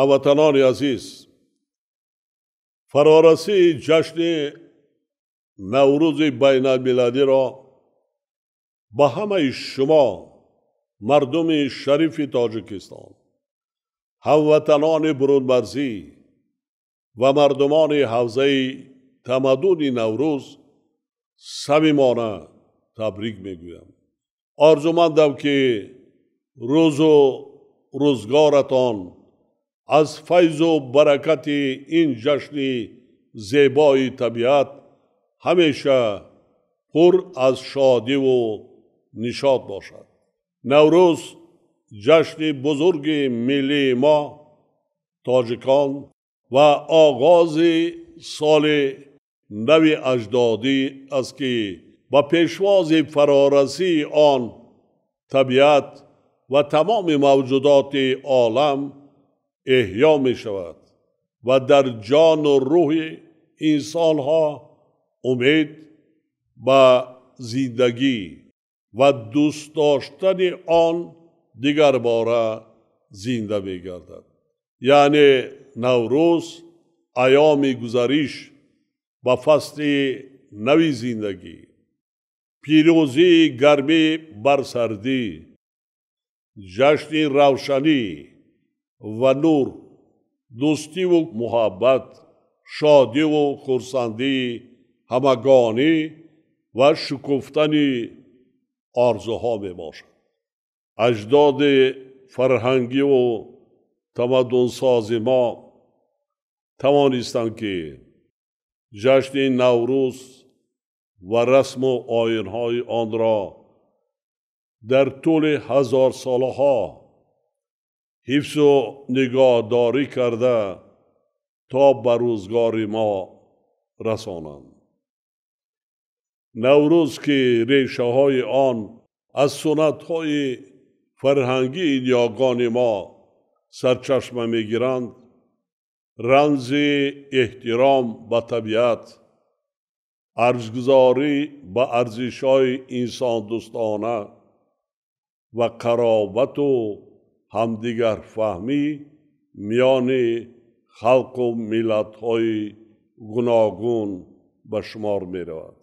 هموطنان عزیز، فرارسی جشن نوروز بین المللی را به همه شما مردم شریف تاجیکستان، هموطنان برونمرزی و مردمان حوزه تمدن نوروز صمیمانه تبریک میگویم. آرزومندم که روز و روزگارتان از فیض و برکت این جشن زیبای طبیعت همیشه پر از شادی و نشاط باشد. نوروز جشن بزرگ ملی ما تاجیکان و آغاز سال نو اجدادی است که با پیشواز فرارسی آن طبیعت و تمام موجودات عالم احیا می شود و در جان و روح انسان ها امید به زندگی و دوست داشتن آن دیگر باره زنده می گردد. یعنی نوروز ایام گذریش به فصل نوی زندگی، پیروزی گرمی بر سردی، جشن روشنی و نور، دوستی و محبت، شادی و خرسندی همگانی و شکفتن آرزوها می باشد. اجداد فرهنگی و تمدن ساز ما توانستند که جشن نوروز و رسم و آیین‌های آن را در طول هزار سالها حفظ و نگهداری کرده تا به روزگار ما رسانند. نوروز که ریشه های آن از سنت های فرهنگی نیاگان ما سرچشمه می گیرند، رمز احترام به طبیعت، ارزگذاری به ارزش های انسان دوستانه و قرابت و همدیگر فهمی میان خلق و ملت های گوناگون به شمار می رود.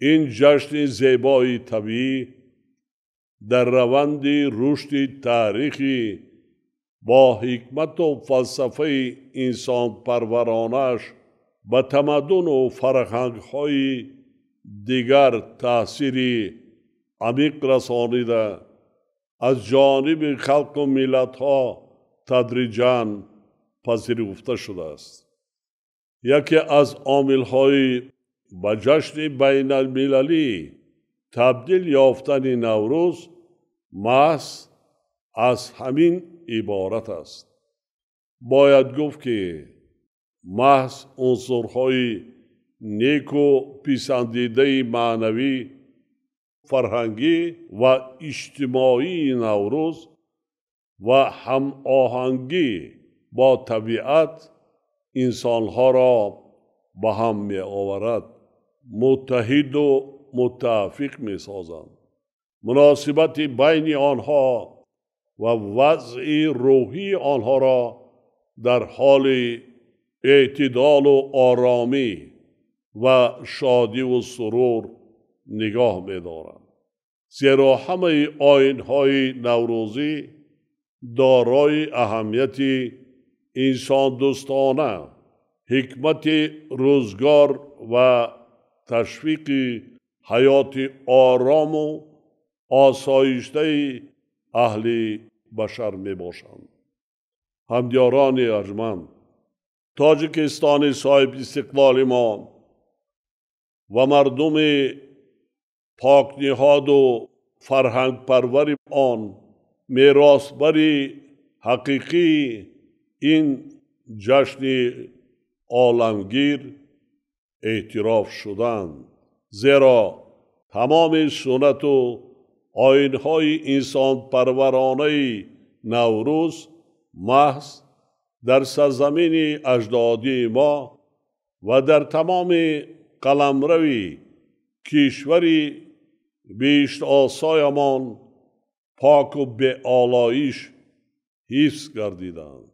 این جشن زیبای طبیعی در روند رشد تاریخی با حکمت و فلسفه انسان پرورانش به تمدن و فرهنگ های دیگر تأثیر عمیق رسانیده از جانب خلق و ملت ها تدریجاً پذیرفته شده است. یکی از عامل های به جشن بین المللی تبدیل یافتن نوروز محض از همین عبارت است. باید گفت که محض عنصرهای نیک و پسندیده معنوی، فرهنگی و اجتماعی نوروز و هم آهنگی با طبیعت انسانها را به هم می آورد، متحد و متفق می سازند. مناسبت بین آنها و وضع روحی آنها را در حال اعتدال و آرامی و شادی و سرور نگاه می دارند. زیرا همه آیین‌های نوروزی دارای اهمیت انسان دوستانه، حکمت روزگار و تشویق حیات آرام و آسایشته اهل بشر می باشند. همدیاران ارجمند، تاجیکستان صاحب استقلال ما و مردم پاک نهاد و فرهنگ پرور آن میراثبر حقیقی این جشن عالمگیر اعتراف شدند. زیرا تمام سنت و آیین‌های انسان پرورانه نوروز محض در سرزمین اجدادی ما و در تمام قلمروی کشوری بیشت آسایمان پاک و به آلایش حفظ گردیدند.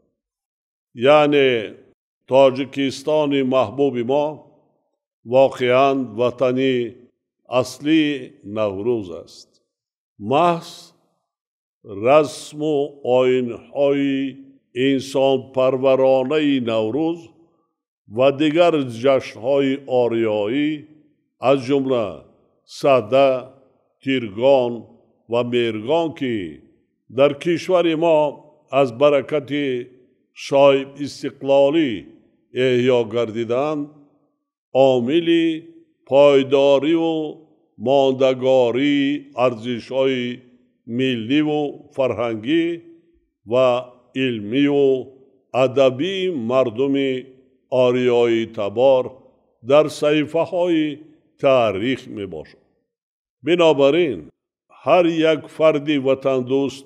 یعنی تاجیکستان محبوب ما واقعاً وطنی اصلی نوروز است. محض رسم و آیین‌های انسان پرورانه نوروز و دیگر جشن‌های آریایی از جمله سده، تیرگان و میرگان که در کشور ما از برکت شایب استقلالی احیا گردیدند، عامل پایداری و ماندگاری ارزش‌های ملی و فرهنگی و علمی و ادبی مردم آریایی تبار در صحیفه‌های تاریخ می باشد. بنابراین هر یک فردی وطن دوست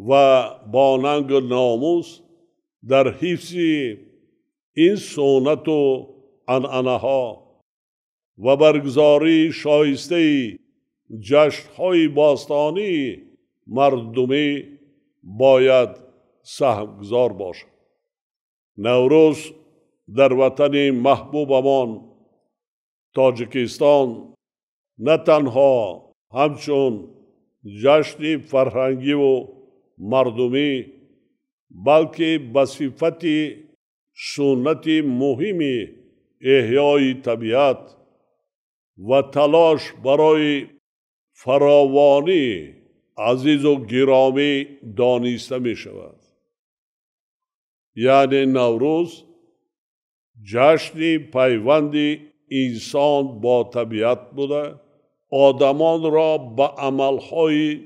و با ننگ و ناموس در حفظ این سنت و عنعنه‌ها و برگزاری شایسته جشن‌های باستانی مردمی باید سهمگزار باشد. نوروز در وطن محبوبمان تاجیکستان نه تنها همچون جشن فرهنگی و مردمی بلکه به صفت سنت مهم احیای طبیعت و تلاش برای فراوانی عزیز و گرامی دانسته می شود. یعنی نوروز جشن پیوند انسان با طبیعت بوده، آدمان را به عملهای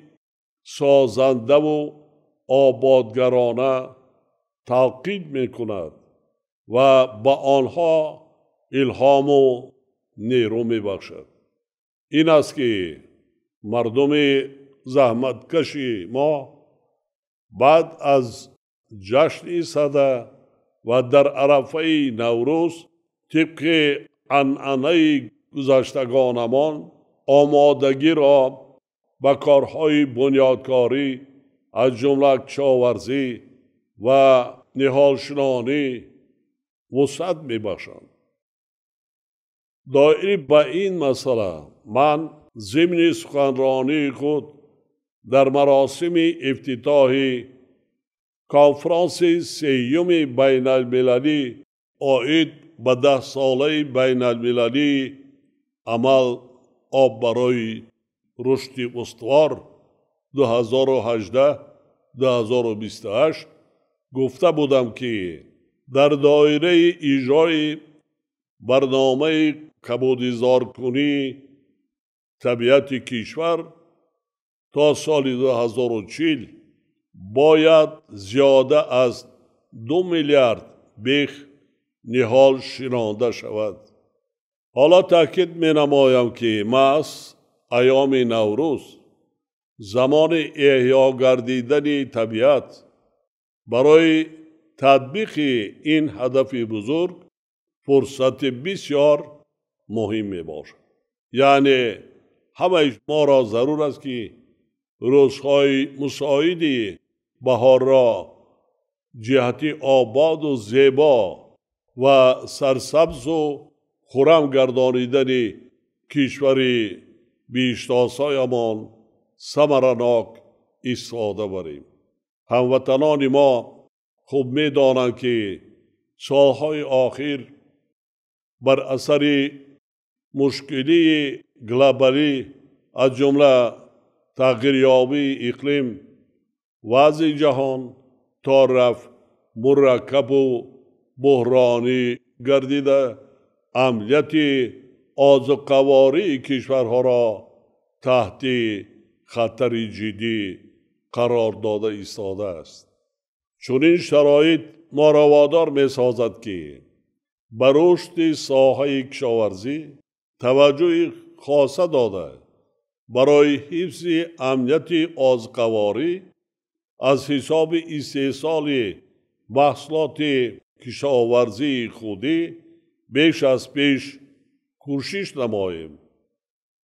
سازنده و آبادگرانه تلقین می کند و به آنها الهام و نیرو می بخشد. این است که مردم زحمتکش ما بعد از جشن سده و در عرفه نوروز طبق عنعنه گذشتگانمان آمادگی را به کارهای بنیادکاری از جمله کشاورزی و نهالشنانی وسعت می‌بخشند. دایر به این مسئله من ضمن سخنرانی خود در مراسم افتتاح کنفرانس سیوم بین المللی عاید به 10 ساله بین المللی عمل آب برای رشد استوار 2018-2028 گفته بودم که در دایره اجرای برنامه کمودیزارکنی طبیعت کشور تا سال 2040 باید زیاده از 2 میلیارد بیخ نهال شنانده شود. حالا تاکید می نمایم که محض ایام نوروز زمان احیا گردیدن طبیعت برای تطبیق این هدف بزرگ فرصت بسیار مهم می باشد. یعنی همه ما را ضرور است که روزهای مساعد بهار را جهت آباد و زیبا و سرسبز و خرم گردانیدن کشور بیشتاسایمان ثمرناک استفاده بریم. هموطنان ما خوب می دانند که سالهای آخر بر اثر مشکلی گلوبالی از جمله تغییریابی اقلیم وضع جهان تا رفت مرکب و بحرانی گردیده امنیت آذوقواری کشورها را تحت خطر جدی قرار داده ایستاده است. چنین شرایط ما را وادار می سازد که به رشد ساحه کشاورزی توجه خاصه داده برای حفظ امنیت آذوقواری از حساب استحصال محصولات کشاورزی خودی بیش از پیش کوشش نماییم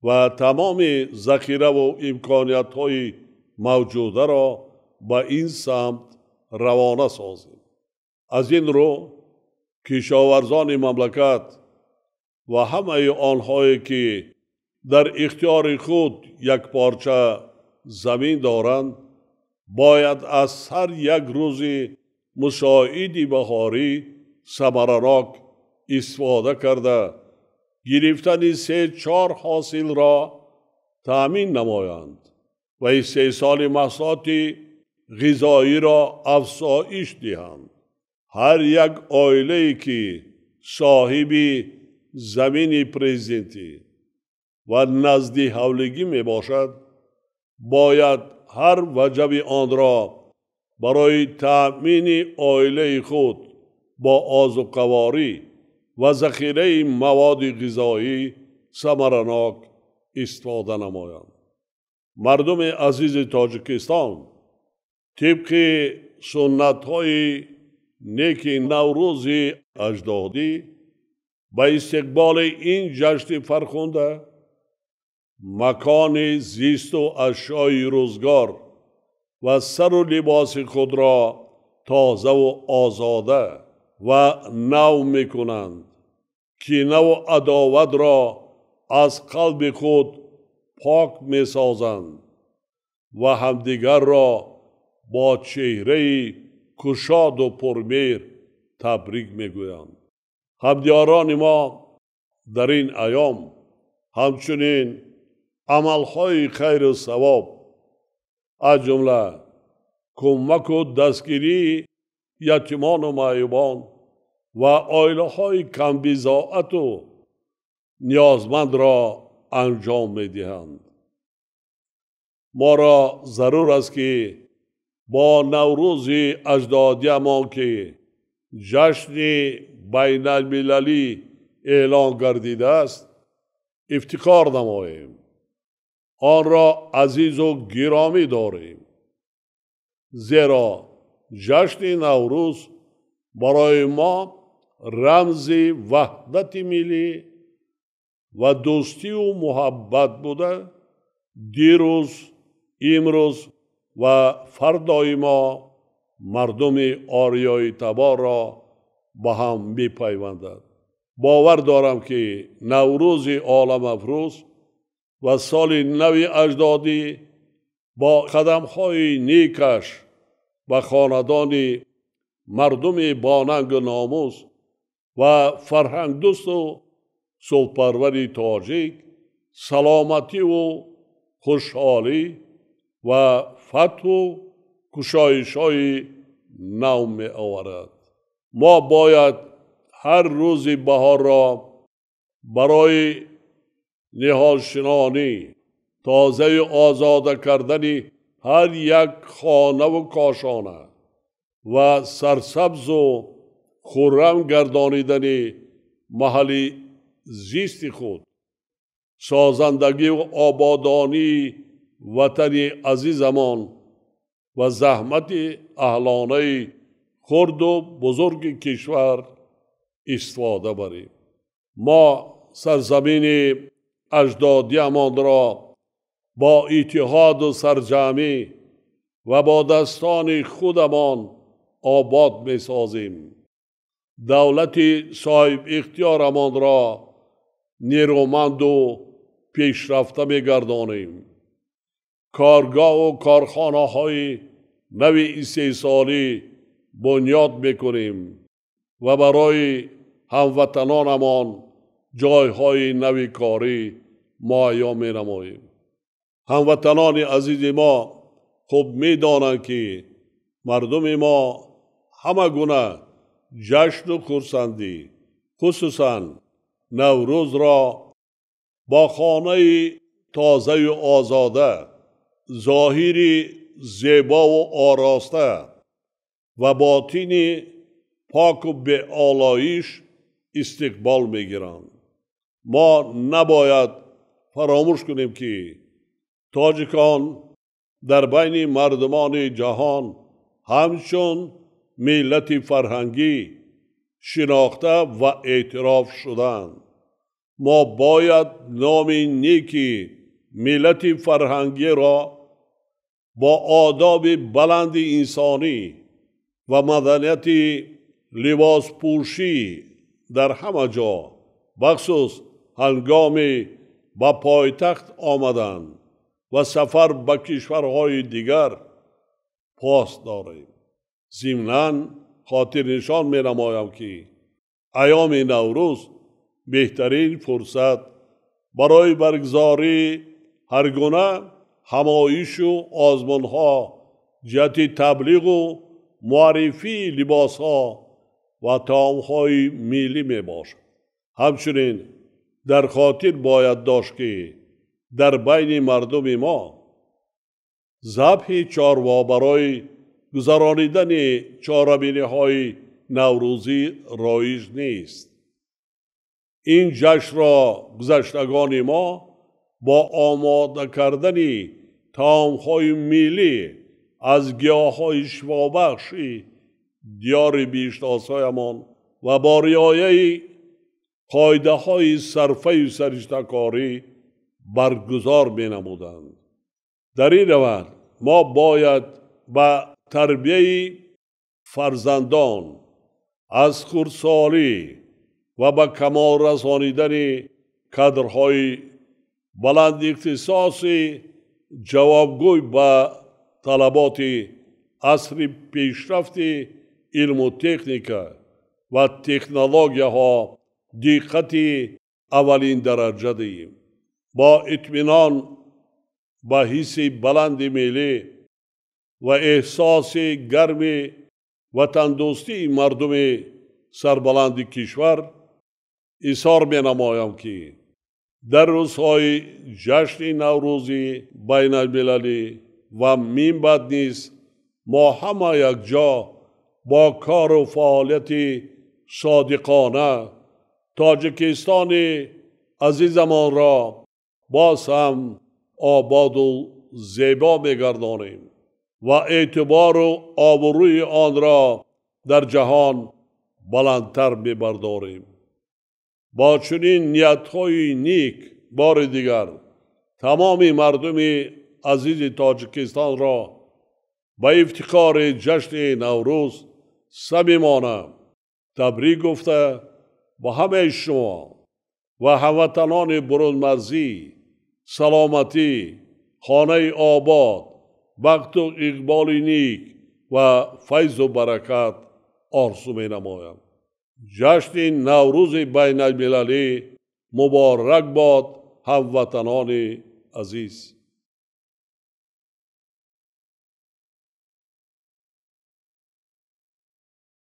و تمام ذخیره و امکانیت‌های موجوده را به این سمت روانه سازیم. از این رو کشاورزان مملکت و همه آنهایی که در اختیار خود یک پارچه زمین دارند باید از هر یک روز مساعد بهاری ثمرناک استفاده کرده گرفتن 3-4 حاصل را تأمین نمایند و استحصال محصولات غذایی را افزایش دهند. هر یک عائله‌ای که صاحب زمین پرزنتی و نزد حولگی می باشد باید هر وجب آن را برای تأمین عائله خود با آذوقه‌واری و ذخیره مواد غذایی ثمرناک استفاده نمایند. مردم عزیز تاجیکستان طبق سنت‌های نیک نوروز اجدادی به استقبال این جشن فرخنده مکان زیست و اشیاء روزگار و سر و لباس خود را تازه و آزاده و نو میکنند که نو عداوت را از قلب خود پاک میسازند و همدیگر را با چهره کشاد و پرمهر تبریک میگویند. همدیاران ما در این ایام همچنین عملهای خیر و ثواب از جمله کمک و دستگیری یتیمان و معیوبان و عائله‌های کم بضاعت و نیازمند را انجام می‌دهند. ما را ضرور است که با نوروز اجدادیمان که جشن بین المللی اعلان گردیده است افتخار نماییم، آن را عزیز و گرامی داریم، زیرا جشن نوروز برای ما رمز وحدت ملی و دوستی و محبت بوده. دیروز، امروز و فردای ما مردم آریای تبار را به هم می‌پیوندد. باور دارم که نوروز عالم افروز و سال نو اجدادی با قدم‌های نیکش و خاندان مردم باننگ و ناموس و فرهنگ دوست و صلح‌پرور تاجیک سلامتی و خوشحالی و فتح و گشایش‌های نو می آورد. ما باید هر روز بهار را برای نهالشنانی تازه و آزاده کردن هر یک خانه و کاشانه و سرسبز و خرم گردانیدن محل زیست خود، سازندگی و آبادانی وطن عزیزمان و زحمت اهلانه خرد و بزرگ کشور استفاده بریم. ما سرزمین اجدادیمان را با اتحاد و سرجمعی و با دستان خودمان آباد می سازیم. دولت صاحب اختیارمان را نیرومند و پیشرفته می گردانیم. کارگاه و کارخانه های نوی استحصالی بنیاد میکنیم و برای هموطنانمان جایهای نوی کاری مهیا می نماییم. هموطنان عزیز ما خوب می دانند که مردم ما همه گونه جشن و خرسندی خصوصا نوروز را با خانه تازه و آزاده، ظاهری زیبا و آراسته و باطنی پاک و به آلایش استقبال میگیرند. ما نباید فراموش کنیم که تاجیکان در بین مردمان جهان همچون ملت فرهنگی شناخته و اعتراف شدند. ما باید نام نیکی ملت فرهنگی را با آداب بلند انسانی و مدنیت لباس پوشی در همه جا، بخصوص هنگام به پایتخت آمدن و سفر به کشورهای دیگر پاس داریم. ضمناً خاطر نشان می نمایم که ایام نوروز بهترین فرصت برای برگزاری هر گونه همایش و آزمون‌ها جهت تبلیغ و معرفی لباس‌ها و طعام‌های ملی می باشد. همچنین در خاطر باید داشت که در بین مردم ما ذبح چاروا برای گذرانیدن چهارمینه‌های نوروزی رایج نیست. این جشن را گذشتگان ما با آماده کردن طعام‌های ملی از گیاه‌های شفابخش دیار بیشناسایمان و با رعایت قاعده‌های صرفه و سرشته‌کاری برگزار می‌نمودند. در این روند ما باید به تربیت فرزندان از خردسالی و به کمال رسانیدن کادرهای بلند اختصاص جوابگوی به طلبات عصر پیشرفت علم و تکنیک و تکنولوژی‌ها دقت اولین درجه دهیم. با اطمینان به حس بلند ملی و احساس گرم وطن دوستی مردم سربلند کشور اظهار می نمایم که در روزهای جشن نوروزی بین المللی و من بعد نیز ما همه یک جا با کار و فعالیت صادقانه تاجیکستان عزیزمان را باز هم آباد و زیبا می‌گردانیم و اعتبار و آبروی آن را در جهان بلندتر می‌برداریم. با چنین نیت‌های نیک بار دیگر تمام مردم عزیز تاجیکستان را به افتخار جشن نوروز صمیمانه تبریک گفته به همه شما و هموطنان برون مرزی سلامتی، خانه آباد، بخت و اقبال نیک و فیض و برکت آرزو می نمایم. جشن نوروز بین المللی مبارک باد هموطنان عزیز.